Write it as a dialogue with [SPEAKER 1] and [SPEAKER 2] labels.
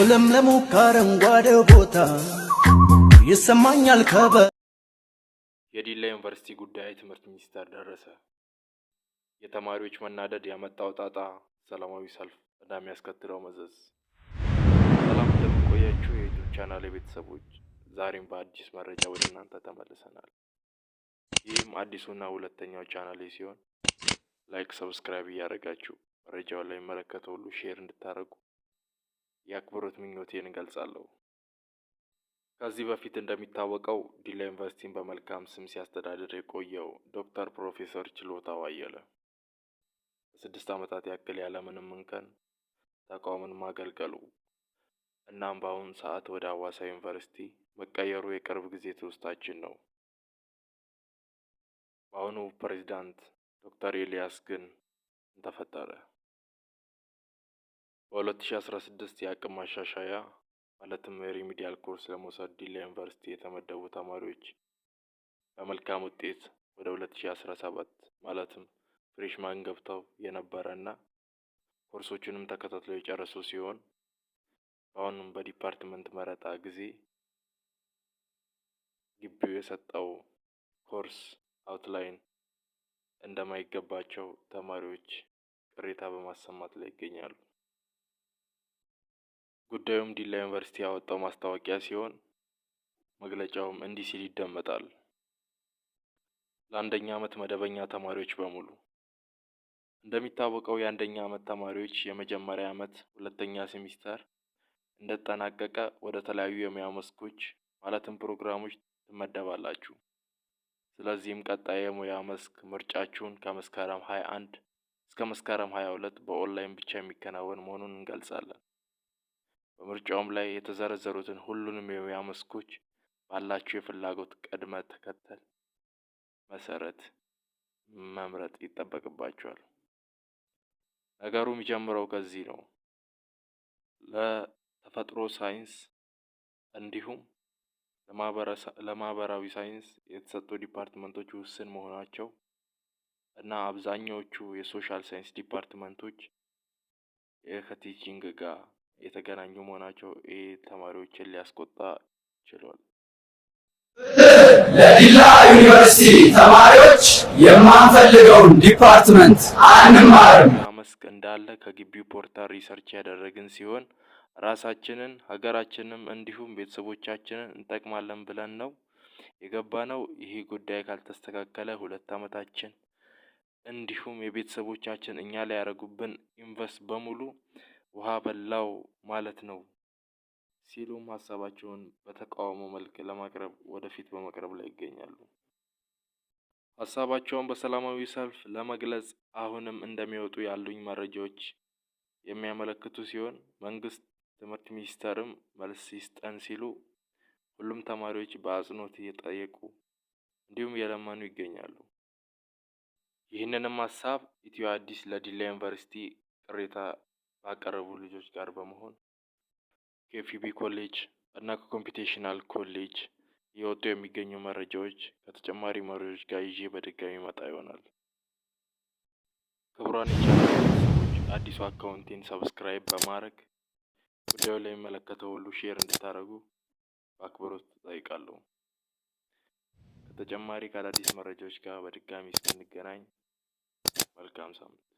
[SPEAKER 1] ለምለሙ ከአረንጓዴው ቦታ ይሰማኛል
[SPEAKER 2] የዲላ ዩኒቨርሲቲ ጉዳይ ትምህርት ሚኒስቴር ደረሰ። የተማሪዎች መናደድ ያመጣው ጣጣ፣ ሰላማዊ ሰልፍ እንደሚያስከትለው መዘዝ። ሰላም እንደምቆያችሁ የዩቲዩብ ቻናል ቤተሰቦች፣ ዛሬም በአዲስ መረጃ ወደ እናንተ ተመልሰናል። ይህም አዲሱና ሁለተኛው ቻናሌ ሲሆን ላይክ፣ ሰብስክራይብ እያደረጋችሁ መረጃውን ላይ መለከተው ሁሉ ሼር እንድታደርጉ የአክብሮት ምኞቴን እገልጻለሁ። ከዚህ በፊት እንደሚታወቀው ዲላ ዩኒቨርሲቲን በመልካም ስም ሲያስተዳድር የቆየው ዶክተር ፕሮፌሰር ችሎታው አየለ ለ6 ዓመታት ያክል ያለምንም እንከን ተቋሙን ማገልገሉ እናም በአሁኑ ሰዓት ወደ ሐዋሳ ዩኒቨርሲቲ መቀየሩ የቅርብ ጊዜ ትውስታችን ነው። በአሁኑ ፕሬዝዳንት ዶክተር ኤልያስ ግን ተፈጠረ። በ2016 የአቅም ማሻሻያ ማለትም ሪሚዲያል ኮርስ ለመውሰድ ዲላ ዩኒቨርሲቲ የተመደቡ ተማሪዎች በመልካም ውጤት ወደ 2017 ማለትም ፍሬሽማን ገብተው የነበረና ኮርሶቹንም ተከታትለው የጨረሱ ሲሆን አሁንም በዲፓርትመንት መረጣ ጊዜ ግቢው የሰጠው ኮርስ አውትላይን እንደማይገባቸው ተማሪዎች ቅሬታ በማሰማት ላይ ይገኛሉ። ጉዳዩም ዲላ ዩኒቨርሲቲ ያወጣው ማስታወቂያ ሲሆን መግለጫውም እንዲህ ሲል ይደመጣል። ለአንደኛ ዓመት መደበኛ ተማሪዎች በሙሉ እንደሚታወቀው የአንደኛ ዓመት ተማሪዎች የመጀመሪያ ዓመት ሁለተኛ ሴሚስተር እንደተጠናቀቀ ወደ ተለያዩ የሙያ መስኮች ማለትም ፕሮግራሞች ትመደባላችሁ። ስለዚህም ቀጣይ የሙያ መስክ ምርጫችሁን ከመስከረም 21 እስከ መስከረም 22 በኦንላይን ብቻ የሚከናወን መሆኑን እንገልጻለን። በምርጫውም ላይ የተዘረዘሩትን ሁሉንም የሙያ መስኮች ባላችሁ የፍላጎት ቅደም ተከተል መሰረት መምረጥ ይጠበቅባችኋል። ነገሩ የሚጀምረው ከዚህ ነው። ለተፈጥሮ ሳይንስ እንዲሁም ለማህበራዊ ሳይንስ የተሰጡ ዲፓርትመንቶች ውስን መሆናቸው እና አብዛኛዎቹ የሶሻል ሳይንስ ዲፓርትመንቶች ከቲቺንግ ጋር የተገናኙ መሆናቸው ተማሪዎችን ሊያስቆጣ ችሏል።
[SPEAKER 3] ለዲላ ዩኒቨርሲቲ ተማሪዎች የማንፈልገውን ዲፓርትመንት አንማርም
[SPEAKER 2] መስክ እንዳለ ከግቢው ፖርታል ሪሰርች ያደረግን ሲሆን ራሳችንን ሀገራችንን እንዲሁም ቤተሰቦቻችንን እንጠቅማለን ብለን ነው የገባነው። ይሄ ጉዳይ ካልተስተካከለ 2 ዓመታችን እንዲሁም የቤተሰቦቻችን እኛ ላይ ያደረጉብን ኢንቨስት በሙሉ ውሃ በላው ማለት ነው ሲሉም ሀሳባቸውን በተቃውሞ መልክ ለማቅረብ ወደፊት በመቅረብ ላይ ይገኛሉ። ሀሳባቸውን በሰላማዊ ሰልፍ ለመግለጽ አሁንም እንደሚወጡ ያሉኝ መረጃዎች የሚያመለክቱ ሲሆን መንግስት ትምህርት ሚኒስቴርም መልስ ይስጠን ሲሉ ሁሉም ተማሪዎች በአጽንኦት እየጠየቁ እንዲሁም የለመኑ ይገኛሉ። ይህንንም ሀሳብ ኢትዮ አዲስ ለዲላ ዩኒቨርሲቲ ቅሬታ ባቀረቡ ልጆች ጋር በመሆን ከኤፍቢ ኮሌጅ እና ከኮምፒውቴሽናል ኮሌጅ የወጡ የሚገኙ መረጃዎች ከተጨማሪ መረጃዎች ጋር ይዤ በድጋሚ መጣ ይሆናል። ክቡራን ሰዎች አዲሱ አካውንቴን ሰብስክራይብ በማድረግ ጉዳዩ ላይ የሚመለከተው ሁሉ ሼር እንድታደርጉ በአክብሮት እጠይቃለሁ። ከተጨማሪ ከአዳዲስ መረጃዎች ጋር በድጋሚ እስክንገናኝ መልካም ሳምንት።